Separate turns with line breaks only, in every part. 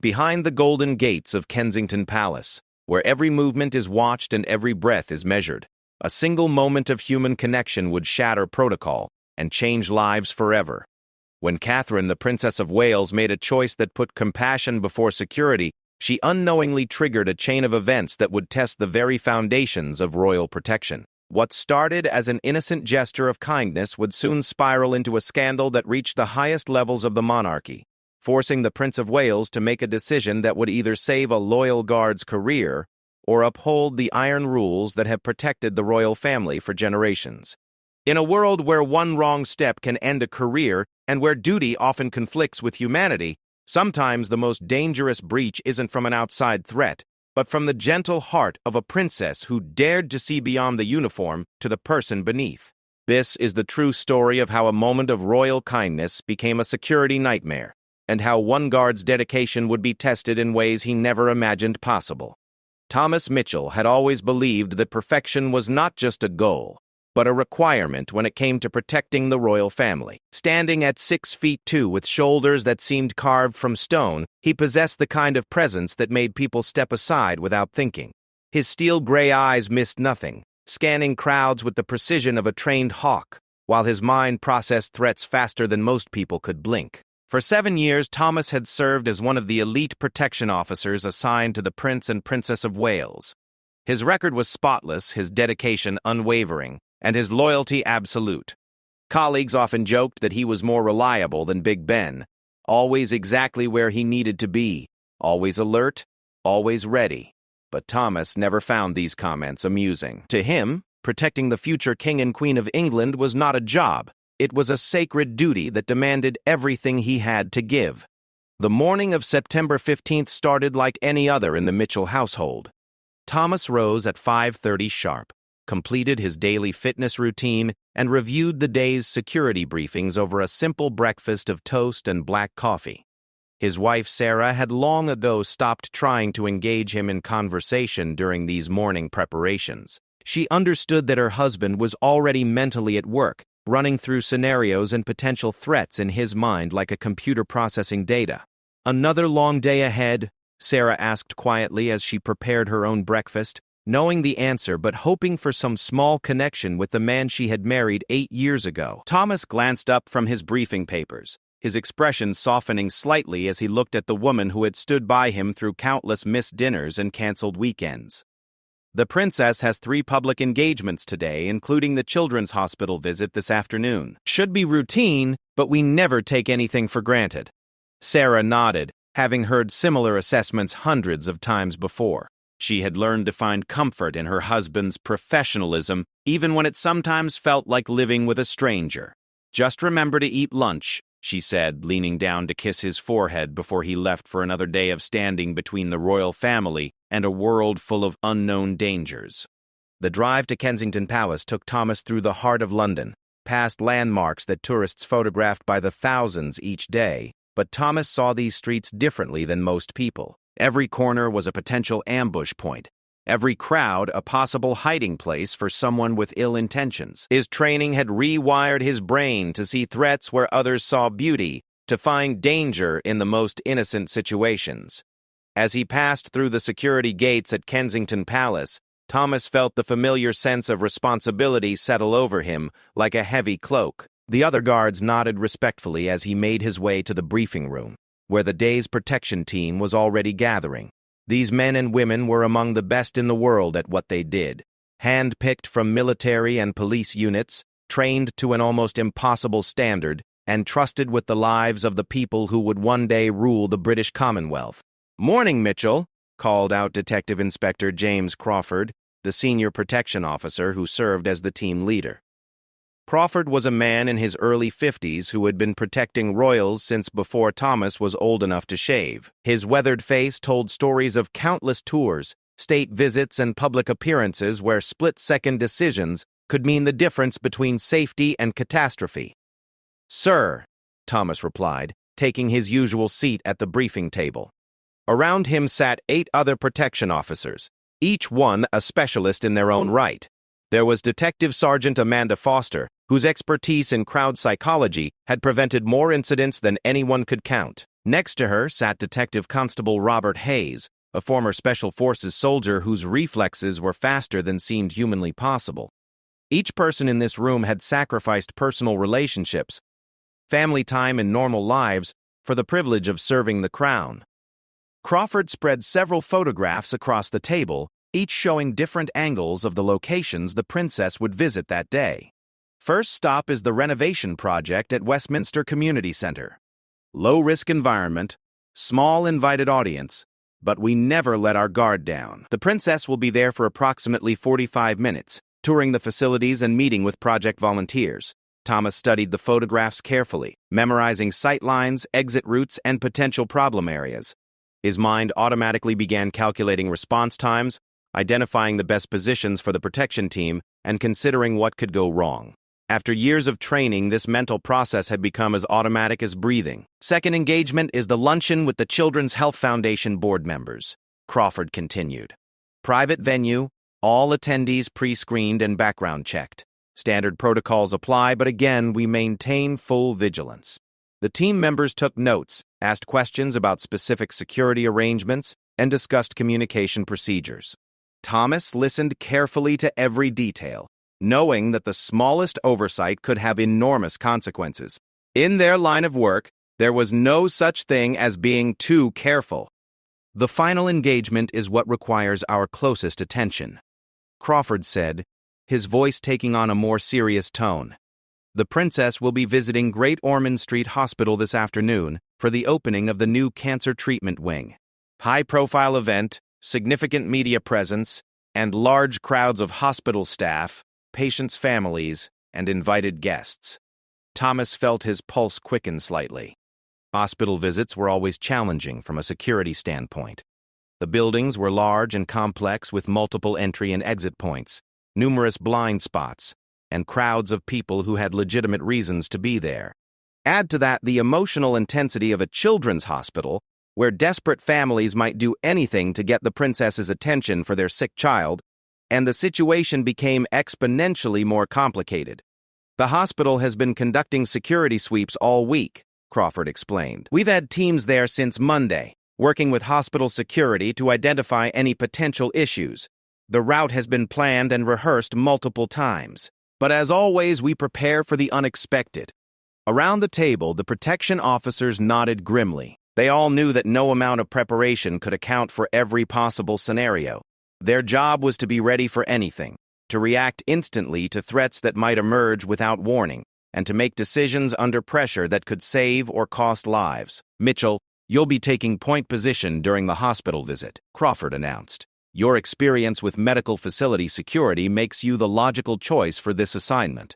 Behind the golden gates of Kensington Palace, where every movement is watched and every breath is measured, a single moment of human connection would shatter protocol and change lives forever. When Catherine, the Princess of Wales, made a choice that put compassion before security, she unknowingly triggered a chain of events that would test the very foundations of royal protection. What started as an innocent gesture of kindness would soon spiral into a scandal that reached the highest levels of the monarchy, forcing the Prince of Wales to make a decision that would either save a loyal guard's career or uphold the iron rules that have protected the royal family for generations. In a world where one wrong step can end a career and where duty often conflicts with humanity, sometimes the most dangerous breach isn't from an outside threat, but from the gentle heart of a princess who dared to see beyond the uniform to the person beneath. This is the true story of how a moment of royal kindness became a security nightmare, and how one guard's dedication would be tested in ways he never imagined possible. Thomas Mitchell had always believed that perfection was not just a goal, but a requirement when it came to protecting the royal family. Standing at 6'2" with shoulders that seemed carved from stone, he possessed the kind of presence that made people step aside without thinking. His steel gray eyes missed nothing, scanning crowds with the precision of a trained hawk, while his mind processed threats faster than most people could blink. For 7 years, Thomas had served as one of the elite protection officers assigned to the Prince and Princess of Wales. His record was spotless, his dedication unwavering, and his loyalty absolute. Colleagues often joked that he was more reliable than Big Ben, always exactly where he needed to be, always alert, always ready. But Thomas never found these comments amusing. To him, protecting the future King and Queen of England was not a job. It was a sacred duty that demanded everything he had to give. The morning of September 15th started like any other in the Mitchell household. Thomas rose at 5:30 sharp, completed his daily fitness routine, and reviewed the day's security briefings over a simple breakfast of toast and black coffee. His wife Sarah had long ago stopped trying to engage him in conversation during these morning preparations. She understood that her husband was already mentally at work, running through scenarios and potential threats in his mind like a computer processing data. "Another long day ahead?" Sarah asked quietly as she prepared her own breakfast, knowing the answer but hoping for some small connection with the man she had married 8 years ago. Thomas glanced up from his briefing papers, his expression softening slightly as he looked at the woman who had stood by him through countless missed dinners and canceled weekends. "The princess has 3 public engagements today, including the children's hospital visit this afternoon. Should be routine, but we never take anything for granted." Sarah nodded, having heard similar assessments hundreds of times before. She had learned to find comfort in her husband's professionalism, even when it sometimes felt like living with a stranger. "Just remember to eat lunch," she said, leaning down to kiss his forehead before he left for another day of standing between the royal family and a world full of unknown dangers. The drive to Kensington Palace took Thomas through the heart of London, past landmarks that tourists photographed by the thousands each day, but Thomas saw these streets differently than most people. Every corner was a potential ambush point, every crowd a possible hiding place for someone with ill intentions. His training had rewired his brain to see threats where others saw beauty, to find danger in the most innocent situations. As he passed through the security gates at Kensington Palace, Thomas felt the familiar sense of responsibility settle over him like a heavy cloak. The other guards nodded respectfully as he made his way to the briefing room, where the day's protection team was already gathering. These men and women were among the best in the world at what they did, hand-picked from military and police units, trained to an almost impossible standard, and trusted with the lives of the people who would one day rule the British Commonwealth. "Morning, Mitchell," called out Detective Inspector James Crawford, the senior protection officer who served as the team leader. Crawford was a man in his early 50s who had been protecting royals since before Thomas was old enough to shave. His weathered face told stories of countless tours, state visits, and public appearances where split-second decisions could mean the difference between safety and catastrophe. "Sir," Thomas replied, taking his usual seat at the briefing table. Around him sat 8 other protection officers, each one a specialist in their own right. There was Detective Sergeant Amanda Foster, whose expertise in crowd psychology had prevented more incidents than anyone could count. Next to her sat Detective Constable Robert Hayes, a former Special Forces soldier whose reflexes were faster than seemed humanly possible. Each person in this room had sacrificed personal relationships, family time, and normal lives for the privilege of serving the Crown. Crawford spread several photographs across the table, each showing different angles of the locations the princess would visit that day. First stop is the renovation project at Westminster Community Center. Low-risk environment, small invited audience, but we never let our guard down. The princess will be there for approximately 45 minutes, touring the facilities and meeting with project volunteers. Thomas studied the photographs carefully, memorizing sight lines, exit routes, and potential problem areas. His mind automatically began calculating response times, identifying the best positions for the protection team, and considering what could go wrong. After years of training, this mental process had become as automatic as breathing. Second engagement is the luncheon with the Children's Health Foundation board members, Crawford continued. Private venue, all attendees pre-screened and background checked. Standard protocols apply, but again, we maintain full vigilance. The team members took notes, asked questions about specific security arrangements, and discussed communication procedures. Thomas listened carefully to every detail, knowing that the smallest oversight could have enormous consequences. In their line of work, there was no such thing as being too careful. The final engagement is what requires our closest attention, Crawford said, his voice taking on a more serious tone. The princess will be visiting Great Ormond Street Hospital this afternoon for the opening of the new cancer treatment wing. High-profile event, significant media presence, and large crowds of hospital staff, patients' families, and invited guests. Thomas felt his pulse quicken slightly. Hospital visits were always challenging from a security standpoint. The buildings were large and complex with multiple entry and exit points, numerous blind spots, and crowds of people who had legitimate reasons to be there. Add to that the emotional intensity of a children's hospital, where desperate families might do anything to get the princess's attention for their sick child, and the situation became exponentially more complicated. The hospital has been conducting security sweeps all week, Crawford explained. We've had teams there since Monday, working with hospital security to identify any potential issues. The route has been planned and rehearsed multiple times. But as always, we prepare for the unexpected. Around the table, the protection officers nodded grimly. They all knew that no amount of preparation could account for every possible scenario. Their job was to be ready for anything, to react instantly to threats that might emerge without warning, and to make decisions under pressure that could save or cost lives. Mitchell, you'll be taking point position during the hospital visit, Crawford announced. Your experience with medical facility security makes you the logical choice for this assignment.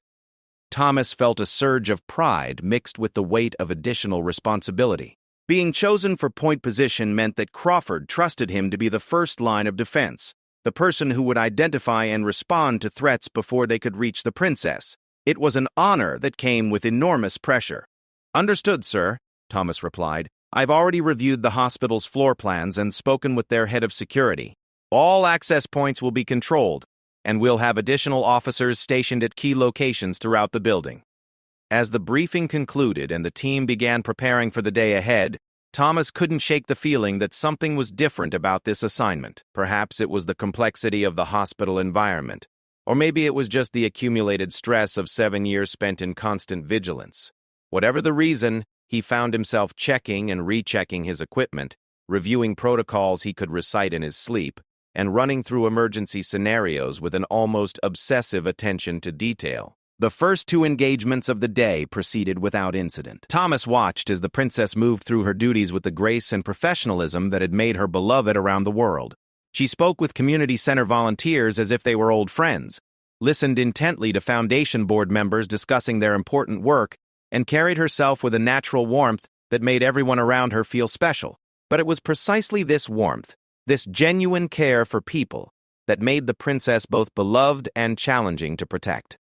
Thomas felt a surge of pride mixed with the weight of additional responsibility. Being chosen for point position meant that Crawford trusted him to be the first line of defense, the person who would identify and respond to threats before they could reach the princess. It was an honor that came with enormous pressure. Understood, sir, Thomas replied. I've already reviewed the hospital's floor plans and spoken with their head of security. All access points will be controlled, and we'll have additional officers stationed at key locations throughout the building. As the briefing concluded and the team began preparing for the day ahead, Thomas couldn't shake the feeling that something was different about this assignment. Perhaps it was the complexity of the hospital environment, or maybe it was just the accumulated stress of 7 years spent in constant vigilance. Whatever the reason, he found himself checking and rechecking his equipment, reviewing protocols he could recite in his sleep, and running through emergency scenarios with an almost obsessive attention to detail. The first 2 engagements of the day proceeded without incident. Thomas watched as the princess moved through her duties with the grace and professionalism that had made her beloved around the world. She spoke with community center volunteers as if they were old friends, listened intently to foundation board members discussing their important work, and carried herself with a natural warmth that made everyone around her feel special. But it was precisely this warmth, this genuine care for people, that made the princess both beloved and challenging to protect.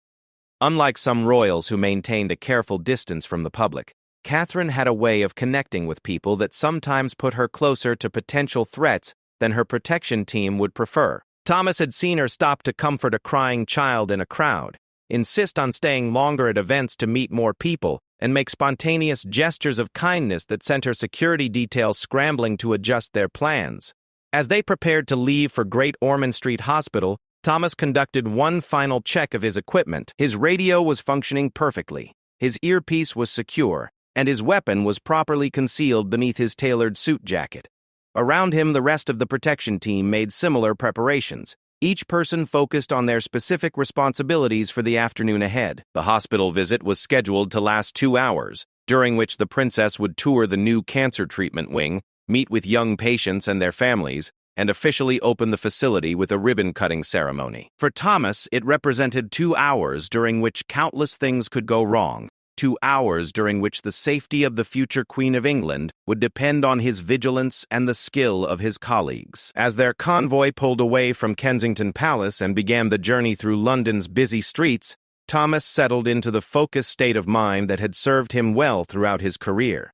Unlike some royals who maintained a careful distance from the public, Catherine had a way of connecting with people that sometimes put her closer to potential threats than her protection team would prefer. Thomas had seen her stop to comfort a crying child in a crowd, insist on staying longer at events to meet more people, and make spontaneous gestures of kindness that sent her security detail scrambling to adjust their plans. As they prepared to leave for Great Ormond Street Hospital, Thomas conducted one final check of his equipment. His radio was functioning perfectly, his earpiece was secure, and his weapon was properly concealed beneath his tailored suit jacket. Around him, the rest of the protection team made similar preparations, each person focused on their specific responsibilities for the afternoon ahead. The hospital visit was scheduled to last 2 hours, during which the princess would tour the new cancer treatment wing, meet with young patients and their families, and officially open the facility with a ribbon-cutting ceremony. For Thomas, it represented 2 hours during which countless things could go wrong, 2 hours during which the safety of the future Queen of England would depend on his vigilance and the skill of his colleagues. As their convoy pulled away from Kensington Palace and began the journey through London's busy streets, Thomas settled into the focused state of mind that had served him well throughout his career.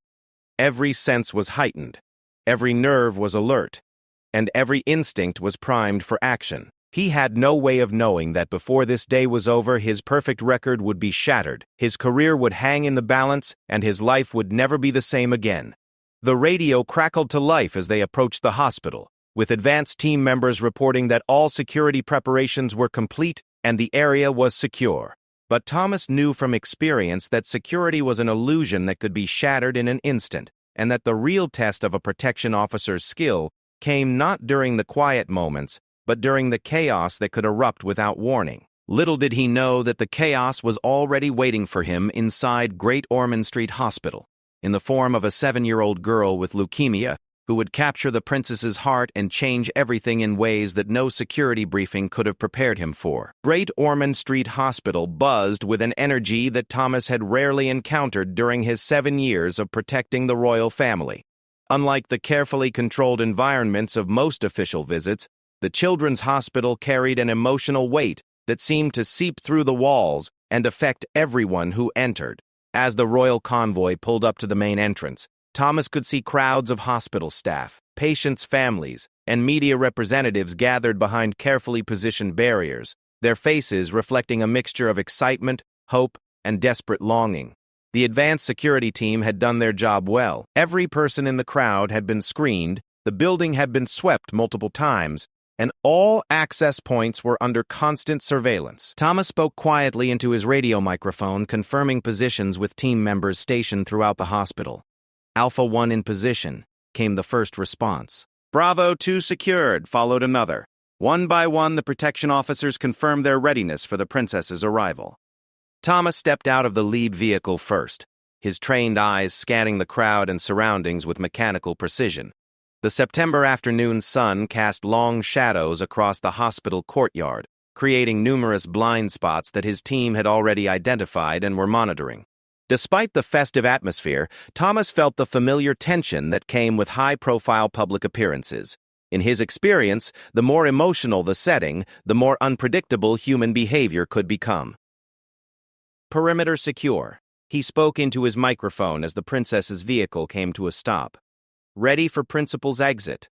Every sense was heightened, every nerve was alert, and every instinct was primed for action. He had no way of knowing that before this day was over, his perfect record would be shattered, his career would hang in the balance, and his life would never be the same again. The radio crackled to life as they approached the hospital, with advanced team members reporting that all security preparations were complete and the area was secure. But Thomas knew from experience that security was an illusion that could be shattered in an instant, and that the real test of a protection officer's skill came not during the quiet moments, but during the chaos that could erupt without warning. Little did he know that the chaos was already waiting for him inside Great Ormond Street Hospital, in the form of a 7-year-old girl with leukemia who would capture the princess's heart and change everything in ways that no security briefing could have prepared him for. Great Ormond Street Hospital buzzed with an energy that Thomas had rarely encountered during his 7 years of protecting the royal family. Unlike the carefully controlled environments of most official visits, the children's hospital carried an emotional weight that seemed to seep through the walls and affect everyone who entered. As the royal convoy pulled up to the main entrance, Thomas could see crowds of hospital staff, patients' families, and media representatives gathered behind carefully positioned barriers, their faces reflecting a mixture of excitement, hope, and desperate longing. The advanced security team had done their job well. Every person in the crowd had been screened, the building had been swept multiple times, and all access points were under constant surveillance. Thomas spoke quietly into his radio microphone, confirming positions with team members stationed throughout the hospital. Alpha 1 in position, came the first response. Bravo 2 secured, followed another. One by one, the protection officers confirmed their readiness for the princess's arrival. Thomas stepped out of the lead vehicle first, his trained eyes scanning the crowd and surroundings with mechanical precision. The September afternoon sun cast long shadows across the hospital courtyard, creating numerous blind spots that his team had already identified and were monitoring. Despite the festive atmosphere, Thomas felt the familiar tension that came with high-profile public appearances. In his experience, the more emotional the setting, the more unpredictable human behavior could become. Perimeter secure. He spoke into his microphone as the princess's vehicle came to a stop. Ready for principal's exit.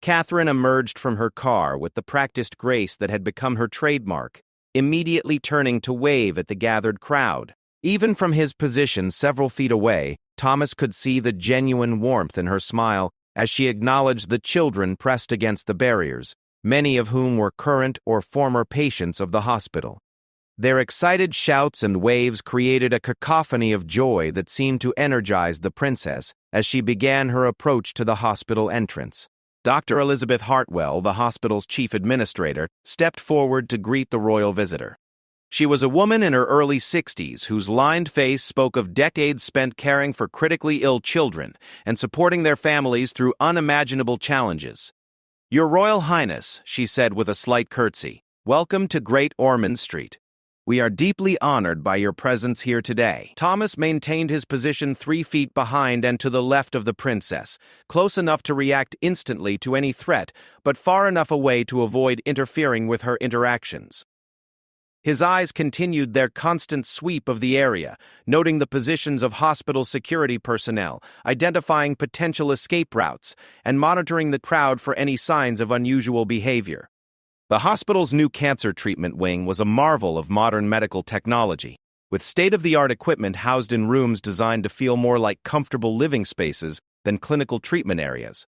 Catherine emerged from her car with the practiced grace that had become her trademark, immediately turning to wave at the gathered crowd. Even from his position several feet away, Thomas could see the genuine warmth in her smile as she acknowledged the children pressed against the barriers, many of whom were current or former patients of the hospital. Their excited shouts and waves created a cacophony of joy that seemed to energize the princess as she began her approach to the hospital entrance. Dr. Elizabeth Hartwell, the hospital's chief administrator, stepped forward to greet the royal visitor. She was a woman in her early 60s whose lined face spoke of decades spent caring for critically ill children and supporting their families through unimaginable challenges. "Your Royal Highness," she said with a slight curtsy, "welcome to Great Ormond Street. We are deeply honored by your presence here today." Thomas maintained his position 3 feet behind and to the left of the princess, close enough to react instantly to any threat, but far enough away to avoid interfering with her interactions. His eyes continued their constant sweep of the area, noting the positions of hospital security personnel, identifying potential escape routes, and monitoring the crowd for any signs of unusual behavior. The hospital's new cancer treatment wing was a marvel of modern medical technology. with state-of-the-art equipment housed in rooms designed to feel more like comfortable living spaces than clinical treatment areas.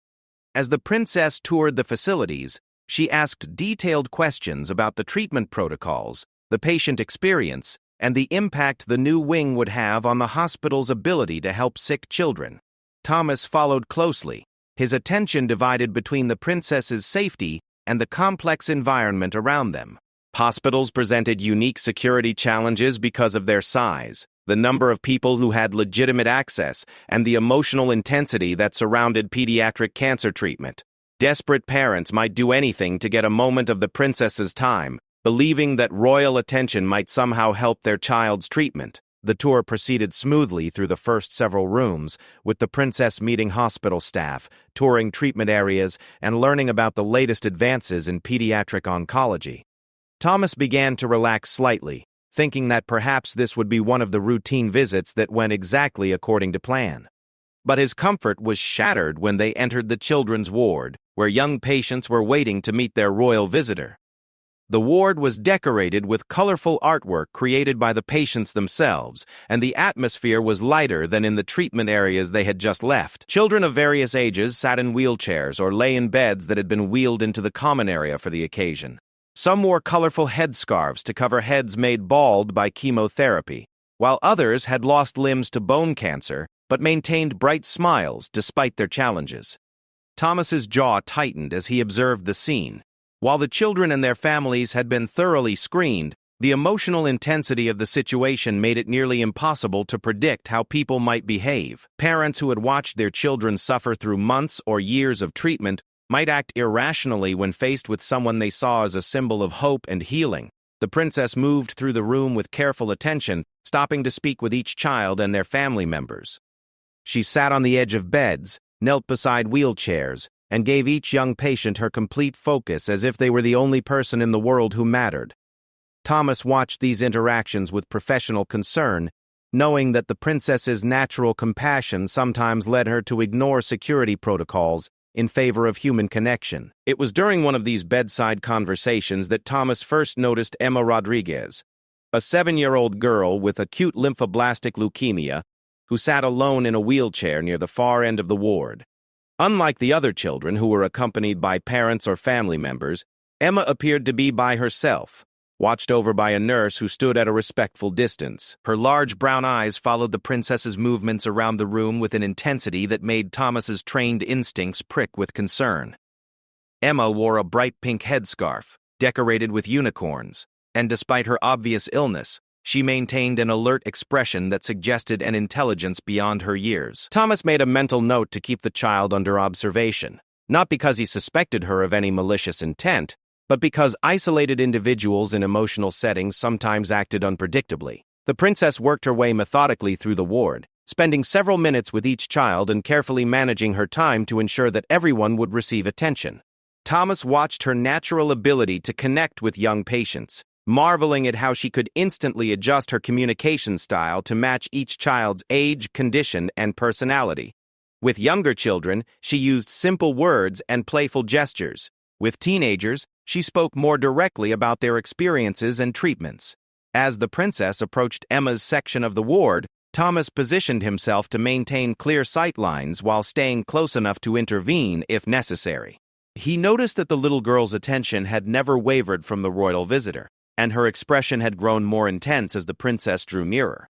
As the princess toured the facilities, she asked detailed questions about the treatment protocols, the patient experience, and the impact the new wing would have on the hospital's ability to help sick children. Thomas followed closely, his attention divided between the princess's safety and the complex environment around them. Hospitals presented unique security challenges because of their size, the number of people who had legitimate access, and the emotional intensity that surrounded pediatric cancer treatment. Desperate parents might do anything to get a moment of the princess's time, believing that royal attention might somehow help their child's treatment. The tour proceeded smoothly through the first several rooms, with the princess meeting hospital staff, touring treatment areas, and learning about the latest advances in pediatric oncology. Thomas began to relax slightly, thinking that perhaps this would be one of the routine visits that went exactly according to plan. But his comfort was shattered when they entered the children's ward, where young patients were waiting to meet their royal visitor. The ward was decorated with colorful artwork created by the patients themselves, and the atmosphere was lighter than in the treatment areas they had just left. Children of various ages sat in wheelchairs or lay in beds that had been wheeled into the common area for the occasion. Some wore colorful headscarves to cover heads made bald by chemotherapy, while others had lost limbs to bone cancer but maintained bright smiles despite their challenges. Thomas's jaw tightened as he observed the scene. While the children and their families had been thoroughly screened, the emotional intensity of the situation made it nearly impossible to predict how people might behave. Parents who had watched their children suffer through months or years of treatment might act irrationally when faced with someone they saw as a symbol of hope and healing. The princess moved through the room with careful attention, stopping to speak with each child and their family members. She sat on the edge of beds, knelt beside wheelchairs, and gave each young patient her complete focus as if they were the only person in the world who mattered. Thomas watched these interactions with professional concern, knowing that the princess's natural compassion sometimes led her to ignore security protocols in favor of human connection. It was during one of these bedside conversations that Thomas first noticed Emma Rodriguez, a 7-year-old girl with acute lymphoblastic leukemia, who sat alone in a wheelchair near the far end of the ward. Unlike the other children who were accompanied by parents or family members, Emma appeared to be by herself, watched over by a nurse who stood at a respectful distance. Her large brown eyes followed the princess's movements around the room with an intensity that made Thomas's trained instincts prick with concern. Emma wore a bright pink headscarf, decorated with unicorns, and despite her obvious illness, she maintained an alert expression that suggested an intelligence beyond her years. Thomas made a mental note to keep the child under observation, not because he suspected her of any malicious intent, but because isolated individuals in emotional settings sometimes acted unpredictably. The princess worked her way methodically through the ward, spending several minutes with each child and carefully managing her time to ensure that everyone would receive attention. Thomas watched her natural ability to connect with young patients, marveling at how she could instantly adjust her communication style to match each child's age, condition, and personality. With younger children, she used simple words and playful gestures. With teenagers, she spoke more directly about their experiences and treatments. As the princess approached Emma's section of the ward, Thomas positioned himself to maintain clear sight lines while staying close enough to intervene if necessary. He noticed that the little girl's attention had never wavered from the royal visitor, and her expression had grown more intense as the princess drew nearer.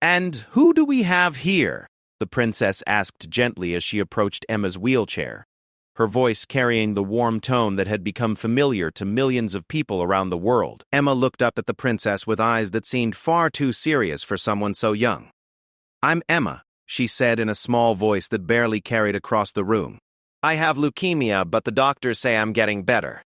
"And who do we have here?" the princess asked gently as she approached Emma's wheelchair, her voice carrying the warm tone that had become familiar to millions of people around the world. Emma looked up at the princess with eyes that seemed far too serious for someone so young. "I'm Emma," she said in a small voice that barely carried across the room. "I have leukemia, but the doctors say I'm getting better."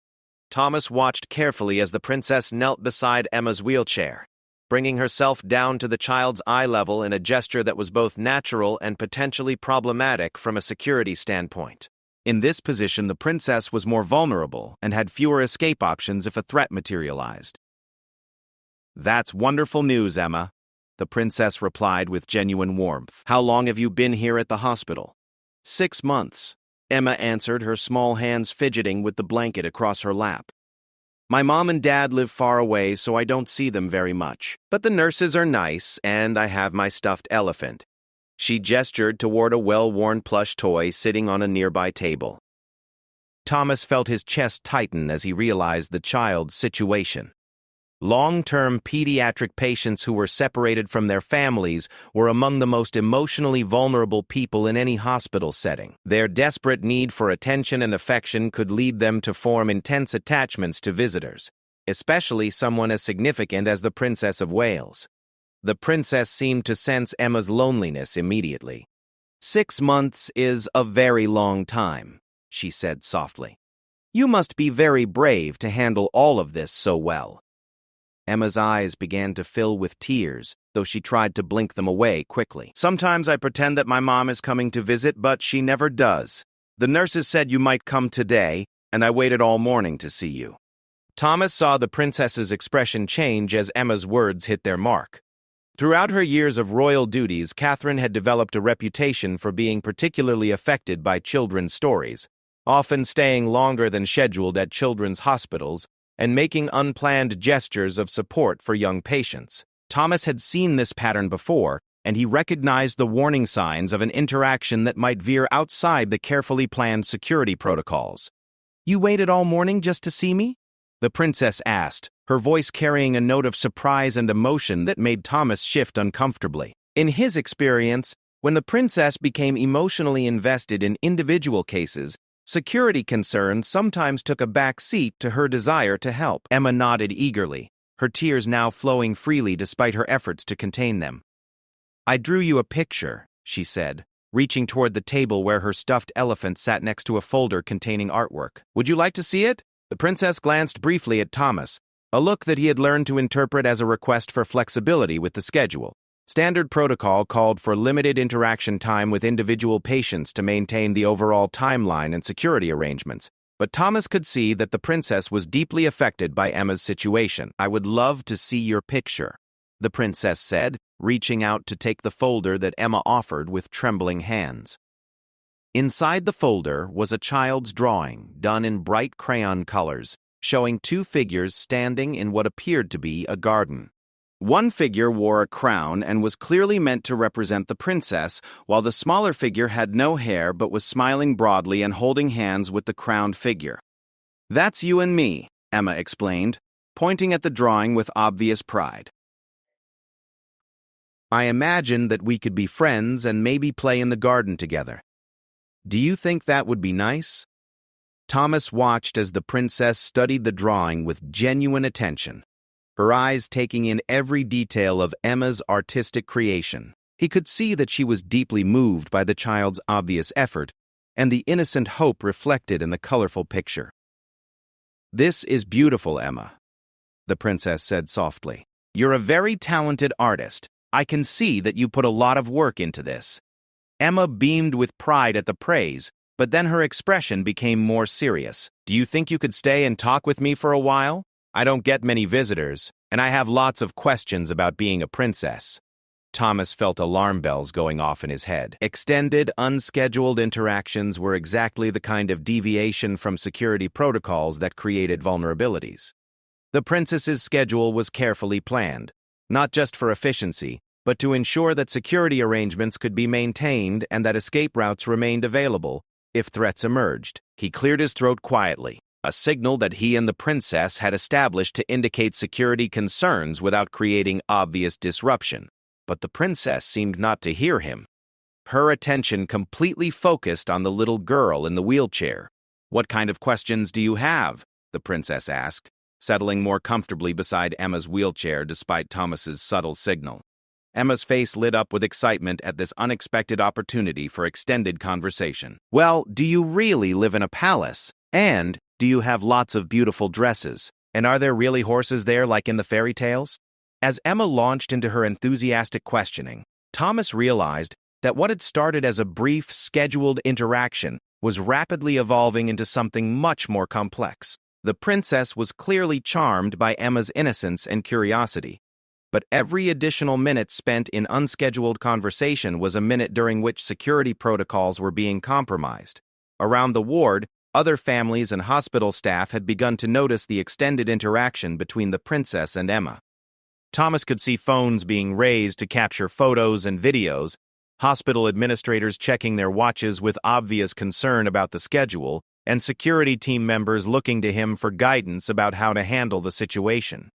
Thomas watched carefully as the princess knelt beside Emma's wheelchair, bringing herself down to the child's eye level in a gesture that was both natural and potentially problematic from a security standpoint. In this position, the princess was more vulnerable and had fewer escape options if a threat materialized. "That's wonderful news, Emma," the princess replied with genuine warmth. "How long have you been here at the hospital?" "6 months. Emma answered, her small hands fidgeting with the blanket across her lap. My mom and dad live far away, so I don't see them very much. But the nurses are nice, and I have my stuffed elephant." She gestured toward a well-worn plush toy sitting on a nearby table. Thomas felt his chest tighten as he realized the child's situation. Long-term pediatric patients who were separated from their families were among the most emotionally vulnerable people in any hospital setting. Their desperate need for attention and affection could lead them to form intense attachments to visitors, especially someone as significant as the Princess of Wales. The princess seemed to sense Emma's loneliness immediately. "6 months is a very long time," she said softly. "You must be very brave to handle all of this so well." Emma's eyes began to fill with tears, though she tried to blink them away quickly. "Sometimes I pretend that my mom is coming to visit, but she never does. The nurses said you might come today, and I waited all morning to see you." Thomas saw the princess's expression change as Emma's words hit their mark. Throughout her years of royal duties, Catherine had developed a reputation for being particularly affected by children's stories, often staying longer than scheduled at children's hospitals and making unplanned gestures of support for young patients. Thomas had seen this pattern before, and he recognized the warning signs of an interaction that might veer outside the carefully planned security protocols. "You waited all morning just to see me?" the princess asked, her voice carrying a note of surprise and emotion that made Thomas shift uncomfortably. In his experience, when the princess became emotionally invested in individual cases, security concerns sometimes took a back seat to her desire to help. Emma nodded eagerly, her tears now flowing freely despite her efforts to contain them. "I drew you a picture," she said, reaching toward the table where her stuffed elephant sat next to a folder containing artwork. "Would you like to see it?" The princess glanced briefly at Thomas, a look that he had learned to interpret as a request for flexibility with the schedule. Standard protocol called for limited interaction time with individual patients to maintain the overall timeline and security arrangements, but Thomas could see that the princess was deeply affected by Emma's situation. "I would love to see your picture," the princess said, reaching out to take the folder that Emma offered with trembling hands. Inside the folder was a child's drawing, done in bright crayon colors, showing 2 figures standing in what appeared to be a garden. One figure wore a crown and was clearly meant to represent the princess, while the smaller figure had no hair but was smiling broadly and holding hands with the crowned figure. "That's you and me," Emma explained, pointing at the drawing with obvious pride. "I imagined that we could be friends and maybe play in the garden together. Do you think that would be nice?" Thomas watched as the princess studied the drawing with genuine attention, her eyes taking in every detail of Emma's artistic creation. He could see that she was deeply moved by the child's obvious effort and the innocent hope reflected in the colorful picture. "This is beautiful, Emma," the princess said softly. "You're a very talented artist. I can see that you put a lot of work into this." Emma beamed with pride at the praise, but then her expression became more serious. "Do you think you could stay and talk with me for a while? I don't get many visitors, and I have lots of questions about being a princess." Thomas felt alarm bells going off in his head. Extended, unscheduled interactions were exactly the kind of deviation from security protocols that created vulnerabilities. The princess's schedule was carefully planned, not just for efficiency, but to ensure that security arrangements could be maintained and that escape routes remained available if threats emerged. He cleared his throat quietly, a signal that he and the princess had established to indicate security concerns without creating obvious disruption. But the princess seemed not to hear him. Her attention completely focused on the little girl in the wheelchair. "What kind of questions do you have?" the princess asked, settling more comfortably beside Emma's wheelchair despite Thomas's subtle signal. Emma's face lit up with excitement at this unexpected opportunity for extended conversation. "Well, do you really live in a palace? And do you have lots of beautiful dresses? And are there really horses there like in the fairy tales?" As Emma launched into her enthusiastic questioning, Thomas realized that what had started as a brief, scheduled interaction was rapidly evolving into something much more complex. The princess was clearly charmed by Emma's innocence and curiosity, but every additional minute spent in unscheduled conversation was a minute during which security protocols were being compromised. Around the ward, Other families and hospital staff had begun to notice the extended interaction between the princess and Emma. Thomas could see phones being raised to capture photos and videos, hospital administrators checking their watches with obvious concern about the schedule, and security team members looking to him for guidance about how to handle the situation.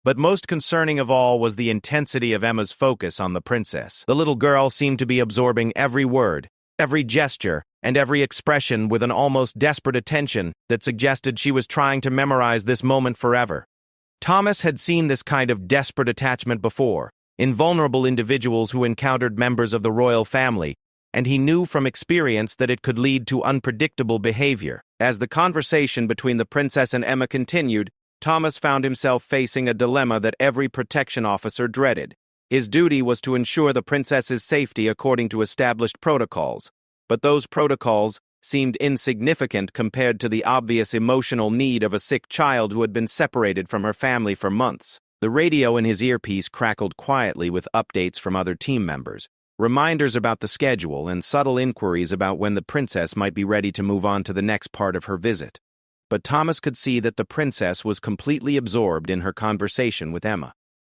But most concerning of all was the intensity of Emma's focus on the princess. The little girl seemed to be absorbing every word, every gesture, and every expression with an almost desperate attention that suggested she was trying to memorize this moment forever. Thomas had seen this kind of desperate attachment before, in vulnerable individuals who encountered members of the royal family, and he knew from experience that it could lead to unpredictable behavior. As the conversation between the princess and Emma continued, Thomas found himself facing a dilemma that every protection officer dreaded. His duty was to ensure the princess's safety according to established protocols, but those protocols seemed insignificant compared to the obvious emotional need of a sick child who had been separated from her family for months. The radio in his earpiece crackled quietly with updates from other team members, reminders about the schedule and subtle inquiries about when the princess might be ready to move on to the next part of her visit. But Thomas could see that the princess was completely absorbed in her conversation with Emma,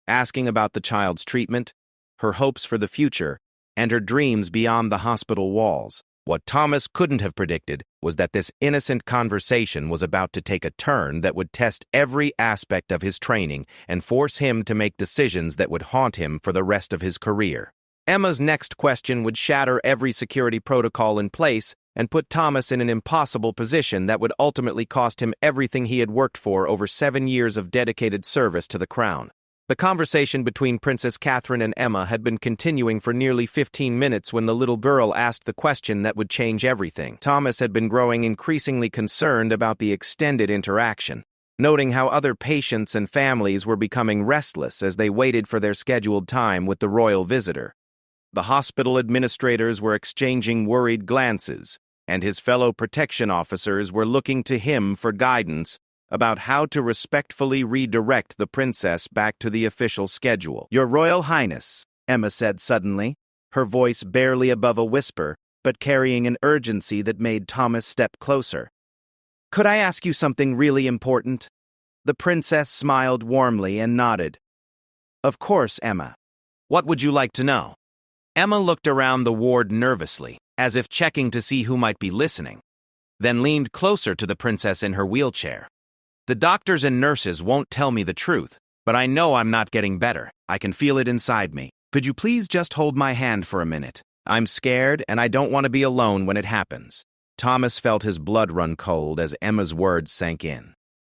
asking about the child's treatment, her hopes for the future, and her dreams beyond the hospital walls. What Thomas couldn't have predicted was that this innocent conversation was about to take a turn that would test every aspect of his training and force him to make decisions that would haunt him for the rest of his career. Emma's next question would shatter every security protocol in place and put Thomas in an impossible position that would ultimately cost him everything he had worked for over 7 years of dedicated service to the crown. The conversation between Princess Catherine and Emma had been continuing for nearly 15 minutes when the little girl asked the question that would change everything. Thomas had been growing increasingly concerned about the extended interaction, noting how other patients and families were becoming restless as they waited for their scheduled time with the royal visitor. The hospital administrators were exchanging worried glances, and his fellow protection officers were looking to him for guidance about how to respectfully redirect the princess back to the official schedule. "Your Royal Highness," Emma said suddenly, her voice barely above a whisper, but carrying an urgency that made Thomas step closer. "Could I ask you something really important?" The princess smiled warmly and nodded. "Of course, Emma. What would you like to know?" Emma looked around the ward nervously, as if checking to see who might be listening, then leaned closer to the princess in her wheelchair. "The doctors and nurses won't tell me the truth, but I know I'm not getting better. I can feel it inside me. Could you please just hold my hand for a minute? I'm scared, and I don't want to be alone when it happens." Thomas felt his blood run cold as Emma's words sank in.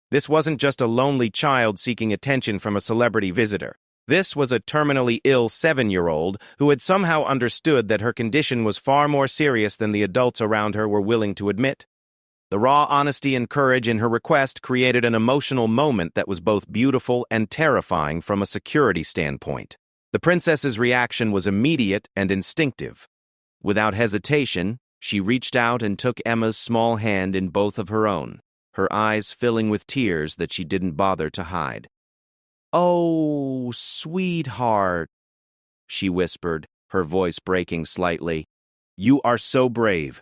This wasn't just a lonely child seeking attention from a celebrity visitor. This was a terminally ill 7-year-old who had somehow understood that her condition was far more serious than the adults around her were willing to admit. The raw honesty and courage in her request created an emotional moment that was both beautiful and terrifying from a security standpoint. The princess's reaction was immediate and instinctive. Without hesitation, she reached out and took Emma's small hand in both of her own, her eyes filling with tears that she didn't bother to hide. "Oh, sweetheart," she whispered, her voice breaking slightly. "You are so brave.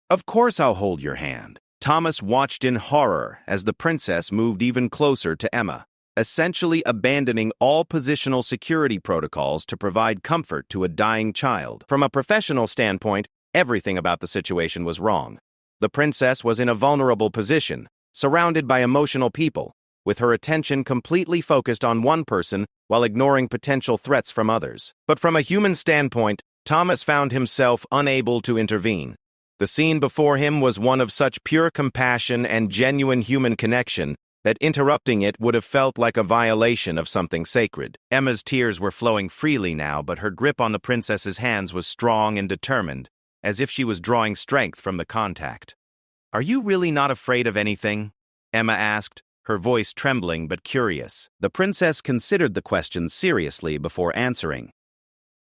Of course I'll hold your hand." Thomas watched in horror as the princess moved even closer to Emma, essentially abandoning all positional security protocols to provide comfort to a dying child. From a professional standpoint, everything about the situation was wrong. The princess was in a vulnerable position, surrounded by emotional people, with her attention completely focused on one person while ignoring potential threats from others. But from a human standpoint, Thomas found himself unable to intervene. The scene before him was one of such pure compassion and genuine human connection that interrupting it would have felt like a violation of something sacred. Emma's tears were flowing freely now, but her grip on the princess's hands was strong and determined, as if she was drawing strength from the contact. "Are you really not afraid of anything?" Emma asked, her voice trembling but curious. The princess considered the question seriously before answering.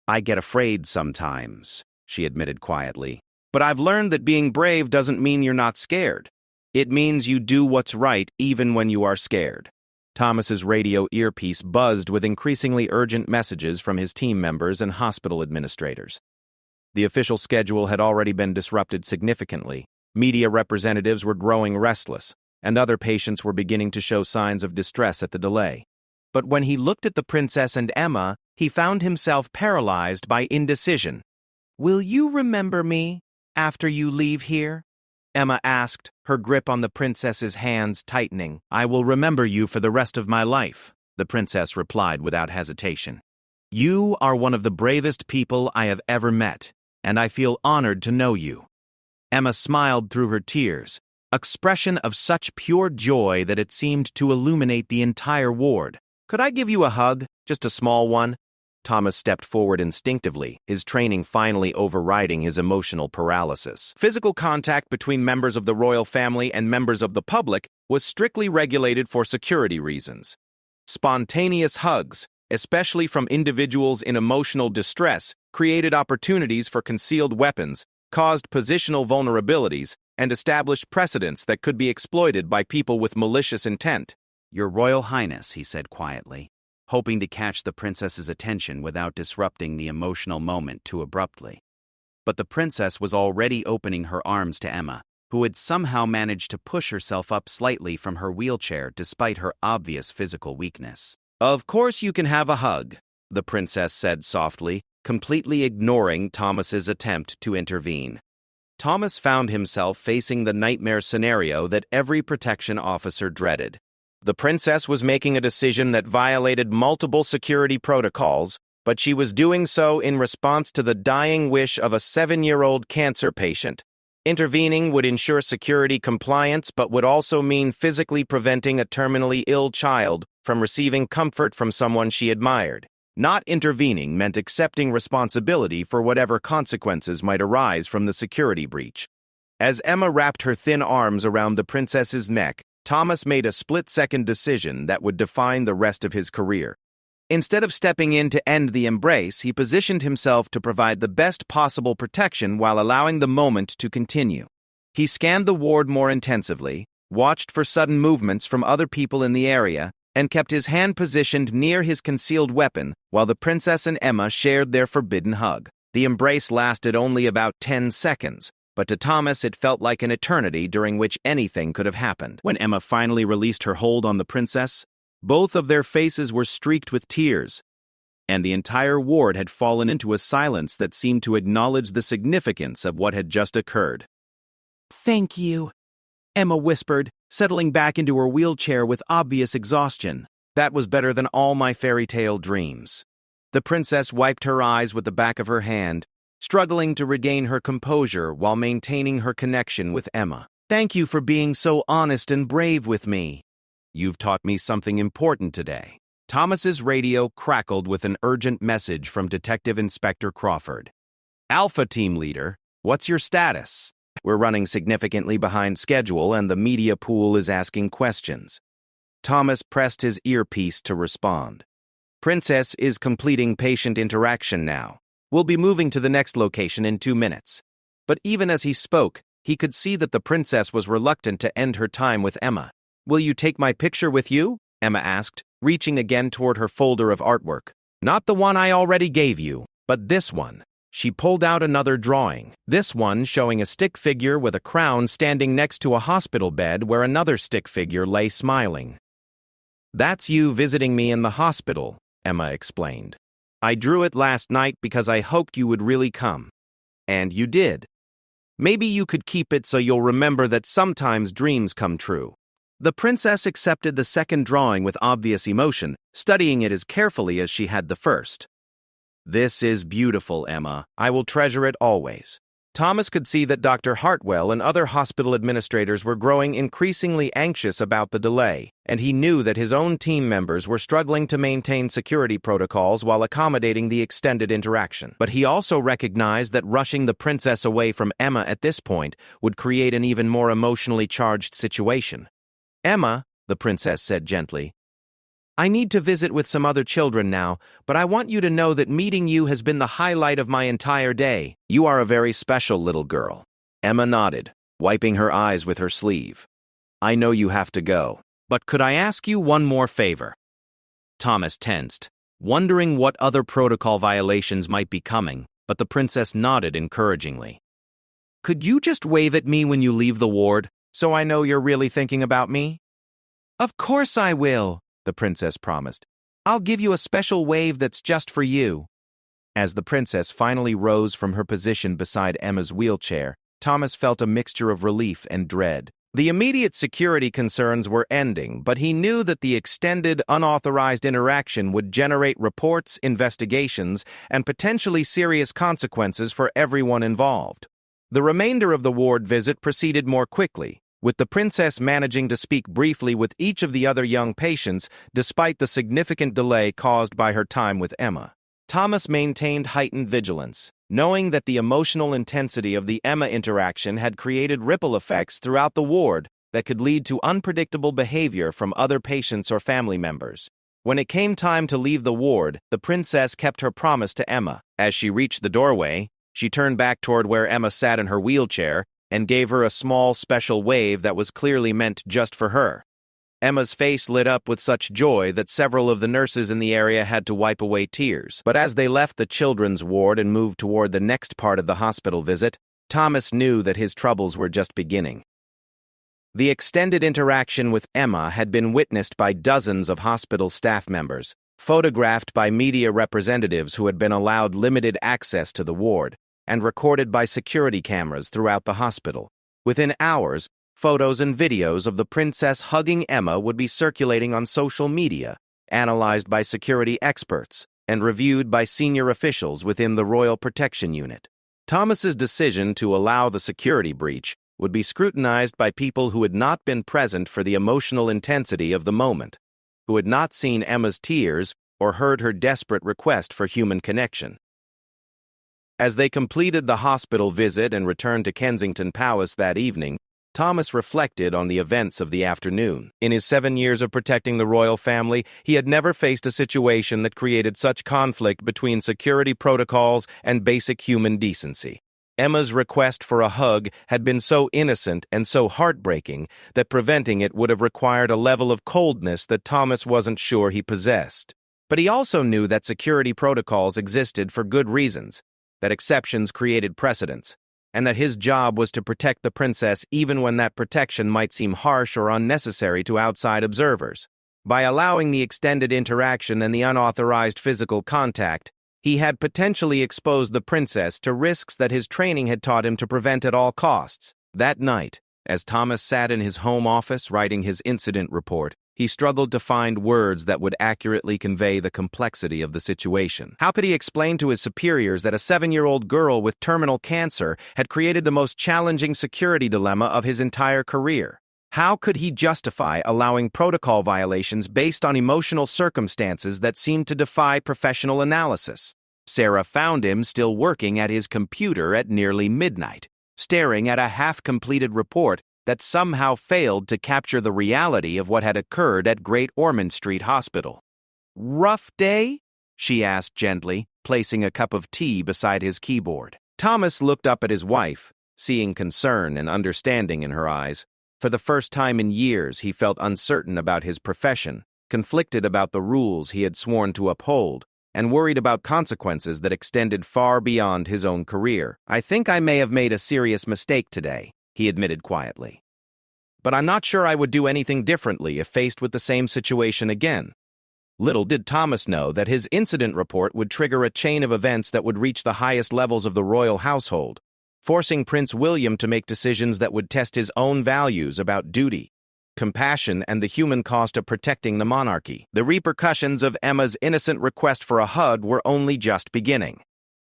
"I get afraid sometimes," she admitted quietly. "But I've learned that being brave doesn't mean you're not scared. It means you do what's right even when you are scared." Thomas's radio earpiece buzzed with increasingly urgent messages from his team members and hospital administrators. The official schedule had already been disrupted significantly, Media representatives were growing restless, and other patients were beginning to show signs of distress at the delay. But when he looked at the princess and Emma, he found himself paralyzed by indecision. "Will you remember me after you leave here?" Emma asked, her grip on the princess's hands tightening. "I will remember you for the rest of my life," the princess replied without hesitation. "You are one of the bravest people I have ever met, and I feel honored to know you." Emma smiled through her tears, expression of such pure joy that it seemed to illuminate the entire ward. "Could I give you a hug? Just a small one?" Thomas stepped forward instinctively, his training finally overriding his emotional paralysis. Physical contact between members of the royal family and members of the public was strictly regulated for security reasons. Spontaneous hugs, especially from individuals in emotional distress, created opportunities for concealed weapons, caused positional vulnerabilities, and established precedents that could be exploited by people with malicious intent. "Your Royal Highness," he said quietly, hoping to catch the princess's attention without disrupting the emotional moment too abruptly. But the princess was already opening her arms to Emma, who had somehow managed to push herself up slightly from her wheelchair despite her obvious physical weakness. "Of course you can have a hug," the princess said softly, completely ignoring Thomas's attempt to intervene. Thomas found himself facing the nightmare scenario that every protection officer dreaded. The princess was making a decision that violated multiple security protocols, but she was doing so in response to the dying wish of a 7-year-old cancer patient. Intervening would ensure security compliance but would also mean physically preventing a terminally ill child from receiving comfort from someone she admired. Not intervening meant accepting responsibility for whatever consequences might arise from the security breach. As Emma wrapped her thin arms around the princess's neck, Thomas made a split-second decision that would define the rest of his career. Instead of stepping in to end the embrace, he positioned himself to provide the best possible protection while allowing the moment to continue. He scanned the ward more intensively, watched for sudden movements from other people in the area, and kept his hand positioned near his concealed weapon while the princess and Emma shared their forbidden hug. The embrace lasted only about 10 seconds, but to Thomas it felt like an eternity during which anything could have happened. When Emma finally released her hold on the princess, both of their faces were streaked with tears, and the entire ward had fallen into a silence that seemed to acknowledge the significance of what had just occurred. "Thank you," Emma whispered, settling back into her wheelchair with obvious exhaustion. "That was better than all my fairy tale dreams." The princess wiped her eyes with the back of her hand, struggling to regain her composure while maintaining her connection with Emma. "Thank you for being so honest and brave with me. You've taught me something important today." Thomas's radio crackled with an urgent message from Detective Inspector Crawford. "Alpha Team Leader, what's your status? We're running significantly behind schedule and the media pool is asking questions." Thomas pressed his earpiece to respond. "Princess is completing patient interaction now. We'll be moving to the next location in 2 minutes." But even as he spoke, he could see that the princess was reluctant to end her time with Emma. "Will you take my picture with you?" Emma asked, reaching again toward her folder of artwork. "Not the one I already gave you, but this one." She pulled out another drawing, this one showing a stick figure with a crown standing next to a hospital bed where another stick figure lay smiling. "That's you visiting me in the hospital," Emma explained. "I drew it last night because I hoped you would really come. And you did. Maybe you could keep it so you'll remember that sometimes dreams come true." The princess accepted the second drawing with obvious emotion, studying it as carefully as she had the first. "This is beautiful, Emma. I will treasure it always." Thomas could see that Dr. Hartwell and other hospital administrators were growing increasingly anxious about the delay, and he knew that his own team members were struggling to maintain security protocols while accommodating the extended interaction. But he also recognized that rushing the princess away from Emma at this point would create an even more emotionally charged situation. "Emma," the princess said gently, "I need to visit with some other children now, but I want you to know that meeting you has been the highlight of my entire day. You are a very special little girl." Emma nodded, wiping her eyes with her sleeve. "I know you have to go, but could I ask you one more favor?" Thomas tensed, wondering what other protocol violations might be coming, but the princess nodded encouragingly. Could you just wave at me when you leave the ward, so I know you're really thinking about me? Of course I will, the princess promised. I'll give you a special wave that's just for you. As the princess finally rose from her position beside Emma's wheelchair, Thomas felt a mixture of relief and dread. The immediate security concerns were ending, but he knew that the extended, unauthorized interaction would generate reports, investigations, and potentially serious consequences for everyone involved. The remainder of the ward visit proceeded more quickly, with the princess managing to speak briefly with each of the other young patients despite the significant delay caused by her time with Emma. Thomas maintained heightened vigilance, knowing that the emotional intensity of the Emma interaction had created ripple effects throughout the ward that could lead to unpredictable behavior from other patients or family members. When it came time to leave the ward, the princess kept her promise to Emma. As she reached the doorway, she turned back toward where Emma sat in her wheelchair and gave her a small, special wave that was clearly meant just for her. Emma's face lit up with such joy that several of the nurses in the area had to wipe away tears. But as they left the children's ward and moved toward the next part of the hospital visit, Thomas knew that his troubles were just beginning. The extended interaction with Emma had been witnessed by dozens of hospital staff members, photographed by media representatives who had been allowed limited access to the ward, and recorded by security cameras throughout the hospital. Within hours, photos and videos of the princess hugging Emma would be circulating on social media, analyzed by security experts, and reviewed by senior officials within the Royal Protection Unit. Thomas's decision to allow the security breach would be scrutinized by people who had not been present for the emotional intensity of the moment, who had not seen Emma's tears or heard her desperate request for human connection. As they completed the hospital visit and returned to Kensington Palace that evening, Thomas reflected on the events of the afternoon. In his 7 years of protecting the royal family, he had never faced a situation that created such conflict between security protocols and basic human decency. Emma's request for a hug had been so innocent and so heartbreaking that preventing it would have required a level of coldness that Thomas wasn't sure he possessed. But he also knew that security protocols existed for good reasons, that exceptions created precedents, and that his job was to protect the princess even when that protection might seem harsh or unnecessary to outside observers. By allowing the extended interaction and the unauthorized physical contact, he had potentially exposed the princess to risks that his training had taught him to prevent at all costs. That night, as Thomas sat in his home office writing his incident report, he struggled to find words that would accurately convey the complexity of the situation. How could he explain to his superiors that a 7-year-old girl with terminal cancer had created the most challenging security dilemma of his entire career? How could he justify allowing protocol violations based on emotional circumstances that seemed to defy professional analysis? Sarah found him still working at his computer at nearly midnight, staring at a half-completed report that somehow failed to capture the reality of what had occurred at Great Ormond Street Hospital. "Rough day?" she asked gently, placing a cup of tea beside his keyboard. Thomas looked up at his wife, seeing concern and understanding in her eyes. For the first time in years, he felt uncertain about his profession, conflicted about the rules he had sworn to uphold, and worried about consequences that extended far beyond his own career. "I think I may have made a serious mistake today," he admitted quietly. "But I'm not sure I would do anything differently if faced with the same situation again." Little did Thomas know that his incident report would trigger a chain of events that would reach the highest levels of the royal household, forcing Prince William to make decisions that would test his own values about duty, compassion, and the human cost of protecting the monarchy. The repercussions of Emma's innocent request for a hug were only just beginning.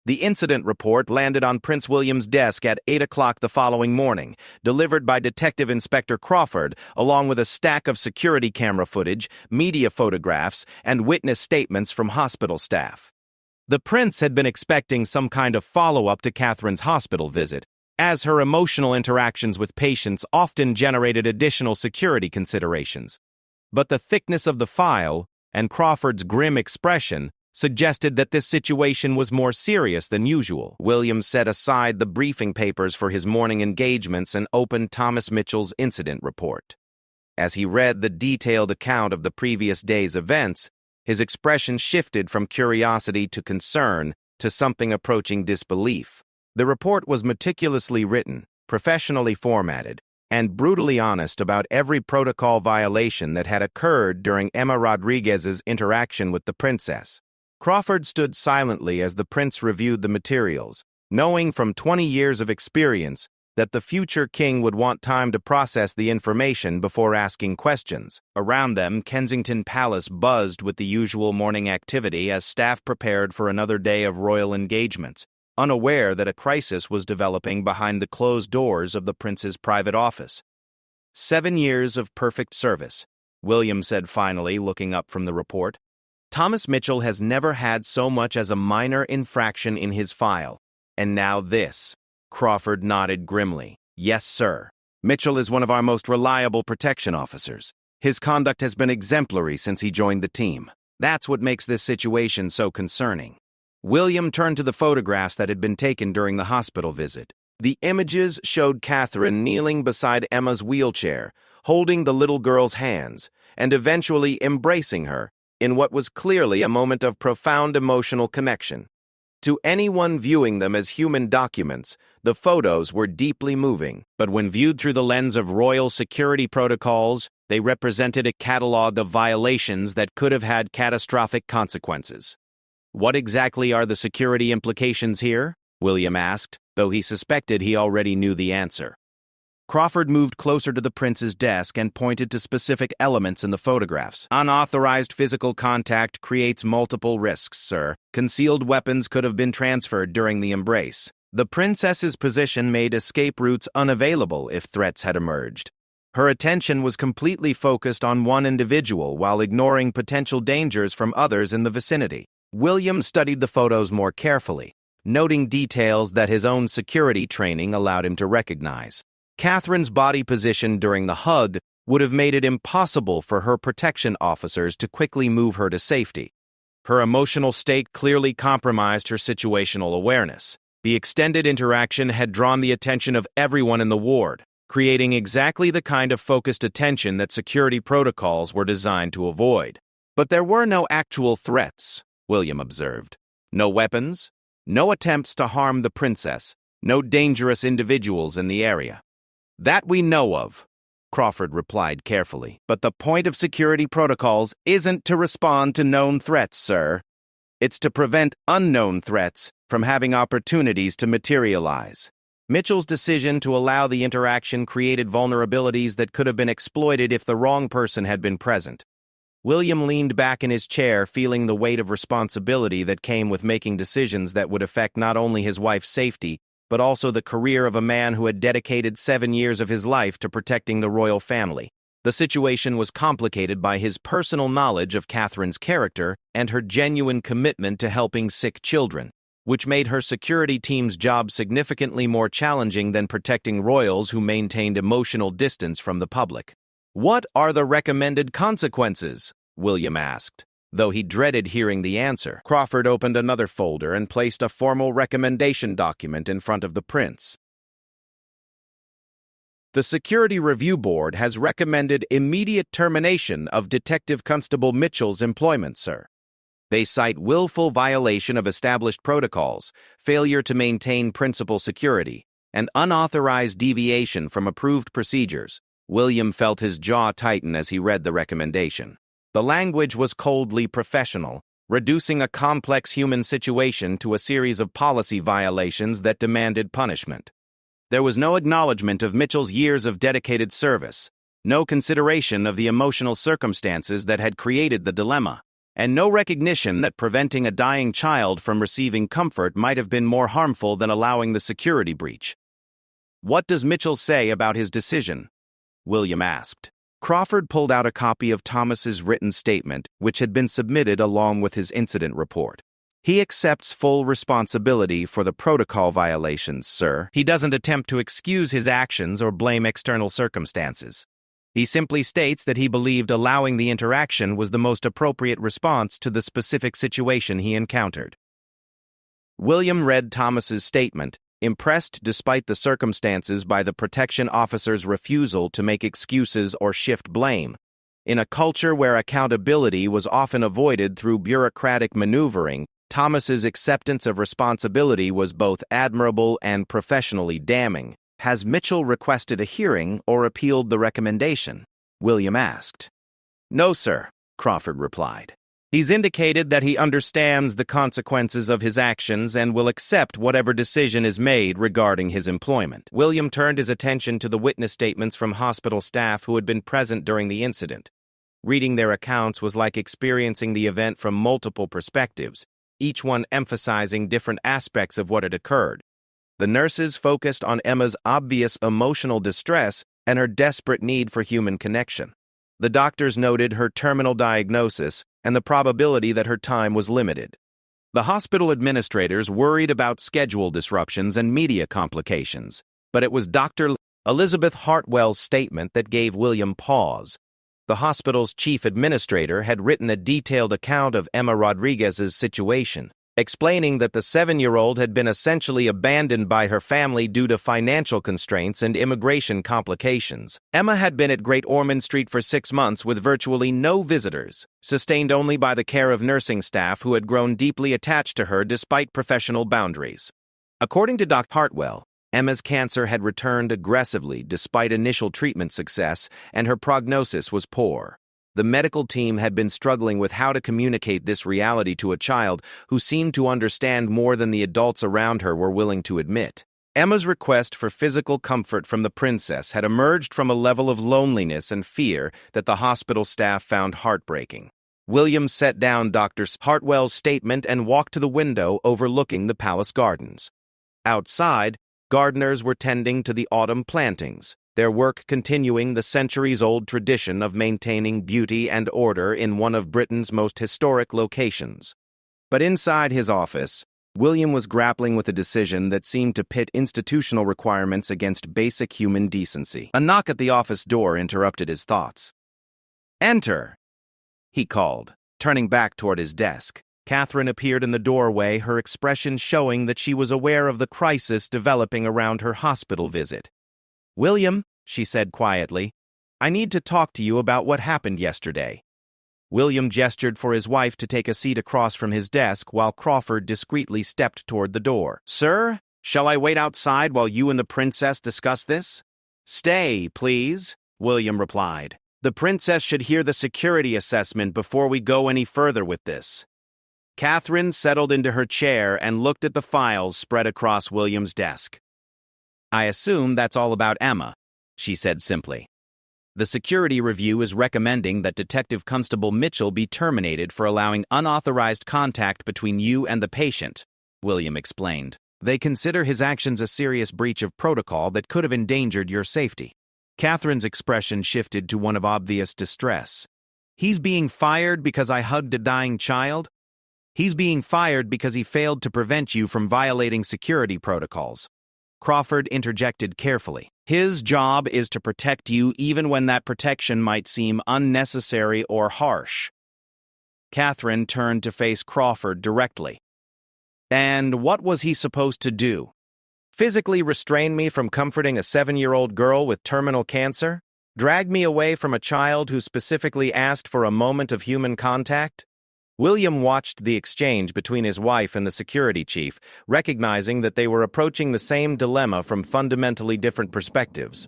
The incident report landed on Prince William's desk at 8 o'clock the following morning, delivered by Detective Inspector Crawford, along with a stack of security camera footage, media photographs, and witness statements from hospital staff. The prince had been expecting some kind of follow-up to Catherine's hospital visit, as her emotional interactions with patients often generated additional security considerations. But the thickness of the file and Crawford's grim expression suggested that this situation was more serious than usual. William set aside the briefing papers for his morning engagements and opened Thomas Mitchell's incident report. As he read the detailed account of the previous day's events, his expression shifted from curiosity to concern to something approaching disbelief. The report was meticulously written, professionally formatted, and brutally honest about every protocol violation that had occurred during Emma Rodriguez's interaction with the princess. Crawford stood silently as the prince reviewed the materials, knowing from 20 years of experience that the future king would want time to process the information before asking questions. Around them, Kensington Palace buzzed with the usual morning activity as staff prepared for another day of royal engagements, unaware that a crisis was developing behind the closed doors of the prince's private office. 7 years of perfect service, William said finally, looking up from the report. Thomas Mitchell has never had so much as a minor infraction in his file. And now this. Crawford nodded grimly. Yes, sir. Mitchell is one of our most reliable protection officers. His conduct has been exemplary since he joined the team. That's what makes this situation so concerning. William turned to the photographs that had been taken during the hospital visit. The images showed Catherine kneeling beside Emma's wheelchair, holding the little girl's hands, and eventually embracing her, in what was clearly a moment of profound emotional connection. To anyone viewing them as human documents, the photos were deeply moving. But when viewed through the lens of royal security protocols, they represented a catalog of violations that could have had catastrophic consequences. What exactly are the security implications here? William asked, though he suspected he already knew the answer. Crawford moved closer to the prince's desk and pointed to specific elements in the photographs. Unauthorized physical contact creates multiple risks, sir. Concealed weapons could have been transferred during the embrace. The princess's position made escape routes unavailable if threats had emerged. Her attention was completely focused on one individual while ignoring potential dangers from others in the vicinity. William studied the photos more carefully, noting details that his own security training allowed him to recognize. Catherine's body position during the hug would have made it impossible for her protection officers to quickly move her to safety. Her emotional state clearly compromised her situational awareness. The extended interaction had drawn the attention of everyone in the ward, creating exactly the kind of focused attention that security protocols were designed to avoid. But there were no actual threats, William observed. No weapons, no attempts to harm the princess, no dangerous individuals in the area. That we know of, Crawford replied carefully. But the point of security protocols isn't to respond to known threats, sir. It's to prevent unknown threats from having opportunities to materialize. Mitchell's decision to allow the interaction created vulnerabilities that could have been exploited if the wrong person had been present. William leaned back in his chair, feeling the weight of responsibility that came with making decisions that would affect not only his wife's safety, but also the career of a man who had dedicated 7 years of his life to protecting the royal family. The situation was complicated by his personal knowledge of Catherine's character and her genuine commitment to helping sick children, which made her security team's job significantly more challenging than protecting royals who maintained emotional distance from the public. What are the recommended consequences? William asked. Though he dreaded hearing the answer, Crawford opened another folder and placed a formal recommendation document in front of the prince. The Security Review Board has recommended immediate termination of Detective Constable Mitchell's employment, sir. They cite willful violation of established protocols, failure to maintain principal security, and unauthorized deviation from approved procedures. William felt his jaw tighten as he read the recommendation. The language was coldly professional, reducing a complex human situation to a series of policy violations that demanded punishment. There was no acknowledgement of Mitchell's years of dedicated service, no consideration of the emotional circumstances that had created the dilemma, and no recognition that preventing a dying child from receiving comfort might have been more harmful than allowing the security breach. What does Mitchell say about his decision? William asked. Crawford pulled out a copy of Thomas's written statement, which had been submitted along with his incident report. He accepts full responsibility for the protocol violations, sir. He doesn't attempt to excuse his actions or blame external circumstances. He simply states that he believed allowing the interaction was the most appropriate response to the specific situation he encountered. William read Thomas's statement, impressed despite the circumstances by the protection officer's refusal to make excuses or shift blame. In a culture where accountability was often avoided through bureaucratic maneuvering, Thomas's acceptance of responsibility was both admirable and professionally damning. Has Mitchell requested a hearing or appealed the recommendation? William asked. No, sir, Crawford replied. He's indicated that he understands the consequences of his actions and will accept whatever decision is made regarding his employment. William turned his attention to the witness statements from hospital staff who had been present during the incident. Reading their accounts was like experiencing the event from multiple perspectives, each one emphasizing different aspects of what had occurred. The nurses focused on Emma's obvious emotional distress and her desperate need for human connection. The doctors noted her terminal diagnosis and the probability that her time was limited. The hospital administrators worried about schedule disruptions and media complications, but it was Dr. Elizabeth Hartwell's statement that gave William pause. The hospital's chief administrator had written a detailed account of Emma Rodriguez's situation, explaining that the 7-year-old had been essentially abandoned by her family due to financial constraints and immigration complications. Emma had been at Great Ormond Street for 6 months with virtually no visitors, sustained only by the care of nursing staff who had grown deeply attached to her despite professional boundaries. According to Dr. Hartwell, Emma's cancer had returned aggressively despite initial treatment success, and her prognosis was poor. The medical team had been struggling with how to communicate this reality to a child who seemed to understand more than the adults around her were willing to admit. Emma's request for physical comfort from the princess had emerged from a level of loneliness and fear that the hospital staff found heartbreaking. William set down Dr. Hartwell's statement and walked to the window overlooking the palace gardens. Outside, gardeners were tending to the autumn plantings, their work continuing the centuries-old tradition of maintaining beauty and order in one of Britain's most historic locations. But inside his office, William was grappling with a decision that seemed to pit institutional requirements against basic human decency. A knock at the office door interrupted his thoughts. "Enter," he called, turning back toward his desk. Catherine appeared in the doorway, her expression showing that she was aware of the crisis developing around her hospital visit. "William," she said quietly, "I need to talk to you about what happened yesterday." William gestured for his wife to take a seat across from his desk while Crawford discreetly stepped toward the door. "Sir, shall I wait outside while you and the princess discuss this?" "Stay, please," William replied. "The princess should hear the security assessment before we go any further with this." Catherine settled into her chair and looked at the files spread across William's desk. "I assume that's all about Emma," she said simply. "The security review is recommending that Detective Constable Mitchell be terminated for allowing unauthorized contact between you and the patient," William explained. "They consider his actions a serious breach of protocol that could have endangered your safety." Catherine's expression shifted to one of obvious distress. "He's being fired because I hugged a dying child? He's being fired because he failed to prevent you from violating security protocols." Crawford interjected carefully. "His job is to protect you even when that protection might seem unnecessary or harsh." Catherine turned to face Crawford directly. "And what was he supposed to do? Physically restrain me from comforting a 7-year-old girl with terminal cancer? Drag me away from a child who specifically asked for a moment of human contact?" William watched the exchange between his wife and the security chief, recognizing that they were approaching the same dilemma from fundamentally different perspectives.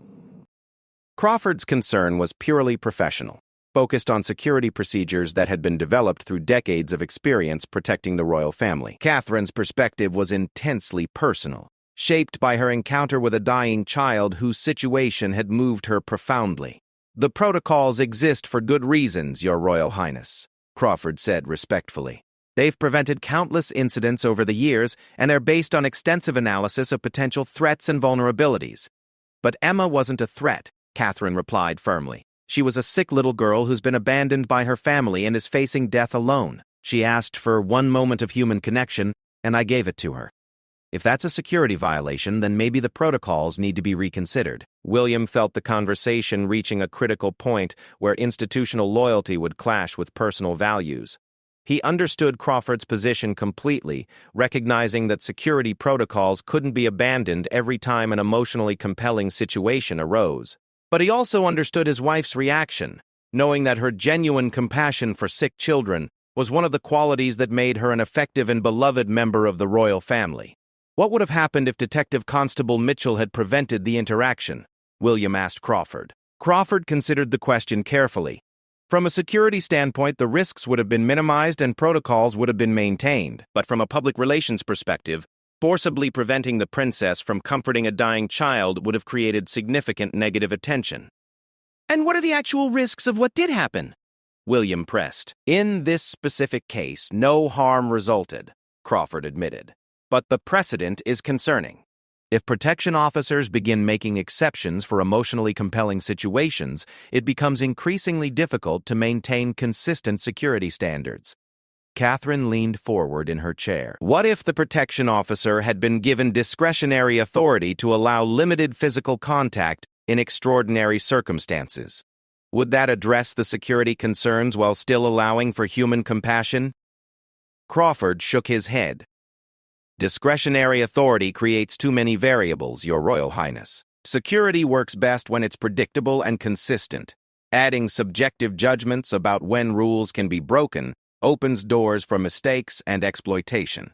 Crawford's concern was purely professional, focused on security procedures that had been developed through decades of experience protecting the royal family. Catherine's perspective was intensely personal, shaped by her encounter with a dying child whose situation had moved her profoundly. "The protocols exist for good reasons, Your Royal Highness," Crawford said respectfully. "They've prevented countless incidents over the years, and they're based on extensive analysis of potential threats and vulnerabilities." "But Emma wasn't a threat," Catherine replied firmly. "She was a sick little girl who's been abandoned by her family and is facing death alone. She asked for one moment of human connection, and I gave it to her. If that's a security violation, then maybe the protocols need to be reconsidered." William felt the conversation reaching a critical point where institutional loyalty would clash with personal values. He understood Crawford's position completely, recognizing that security protocols couldn't be abandoned every time an emotionally compelling situation arose. But he also understood his wife's reaction, knowing that her genuine compassion for sick children was one of the qualities that made her an effective and beloved member of the royal family. What would have happened if Detective Constable Mitchell had prevented the interaction? William asked Crawford. Crawford considered the question carefully. From a security standpoint, the risks would have been minimized and protocols would have been maintained. But from a public relations perspective, forcibly preventing the princess from comforting a dying child would have created significant negative attention. And what are the actual risks of what did happen? William pressed. In this specific case, no harm resulted, Crawford admitted. But the precedent is concerning. If protection officers begin making exceptions for emotionally compelling situations, it becomes increasingly difficult to maintain consistent security standards. Catherine leaned forward in her chair. What if the protection officer had been given discretionary authority to allow limited physical contact in extraordinary circumstances? Would that address the security concerns while still allowing for human compassion? Crawford shook his head. Discretionary authority creates too many variables, Your Royal Highness. Security works best when it's predictable and consistent. Adding subjective judgments about when rules can be broken opens doors for mistakes and exploitation.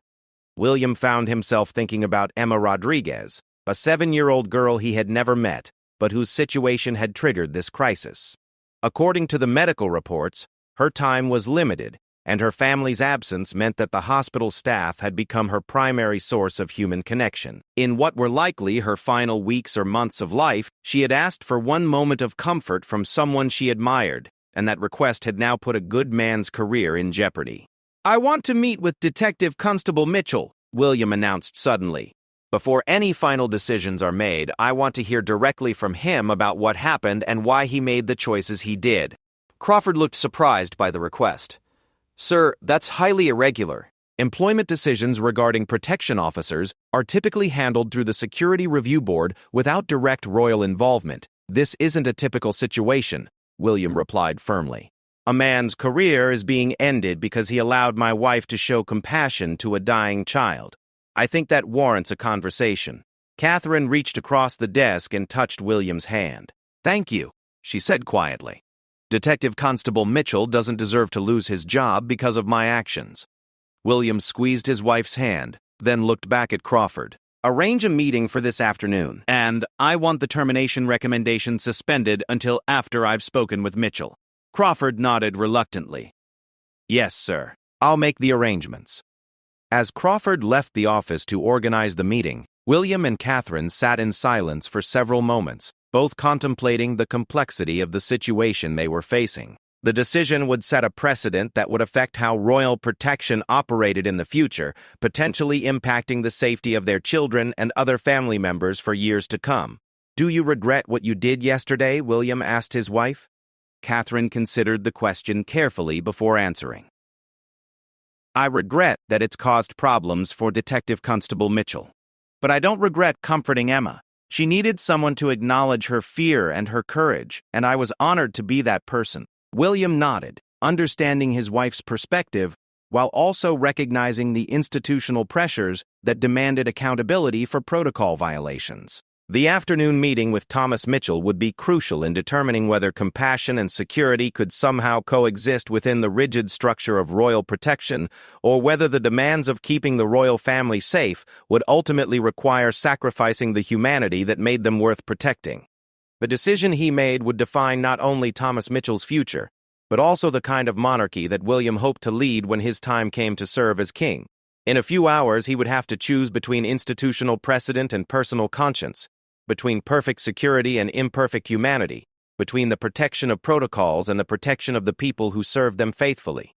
William found himself thinking about Emma Rodriguez, a 7-year-old girl he had never met, but whose situation had triggered this crisis. According to the medical reports, her time was limited, and her family's absence meant that the hospital staff had become her primary source of human connection. In what were likely her final weeks or months of life, she had asked for one moment of comfort from someone she admired, and that request had now put a good man's career in jeopardy. I want to meet with Detective Constable Mitchell, William announced suddenly. Before any final decisions are made, I want to hear directly from him about what happened and why he made the choices he did. Crawford looked surprised by the request. Sir, that's highly irregular. Employment decisions regarding protection officers are typically handled through the Security Review Board without direct royal involvement. This isn't a typical situation, William replied firmly. A man's career is being ended because he allowed my wife to show compassion to a dying child. I think that warrants a conversation. Catherine reached across the desk and touched William's hand. Thank you, she said quietly. Detective Constable Mitchell doesn't deserve to lose his job because of my actions. William squeezed his wife's hand, then looked back at Crawford. Arrange a meeting for this afternoon, and I want the termination recommendation suspended until after I've spoken with Mitchell. Crawford nodded reluctantly. Yes, sir. I'll make the arrangements. As Crawford left the office to organize the meeting, William and Catherine sat in silence for several moments, both contemplating the complexity of the situation they were facing. The decision would set a precedent that would affect how royal protection operated in the future, potentially impacting the safety of their children and other family members for years to come. Do you regret what you did yesterday? William asked his wife. Catherine considered the question carefully before answering. I regret that it's caused problems for Detective Constable Mitchell. But I don't regret comforting Emma. She needed someone to acknowledge her fear and her courage, and I was honored to be that person. William nodded, understanding his wife's perspective, while also recognizing the institutional pressures that demanded accountability for protocol violations. The afternoon meeting with Thomas Mitchell would be crucial in determining whether compassion and security could somehow coexist within the rigid structure of royal protection, or whether the demands of keeping the royal family safe would ultimately require sacrificing the humanity that made them worth protecting. The decision he made would define not only Thomas Mitchell's future, but also the kind of monarchy that William hoped to lead when his time came to serve as king. In a few hours, he would have to choose between institutional precedent and personal conscience, between perfect security and imperfect humanity, between the protection of protocols and the protection of the people who served them faithfully.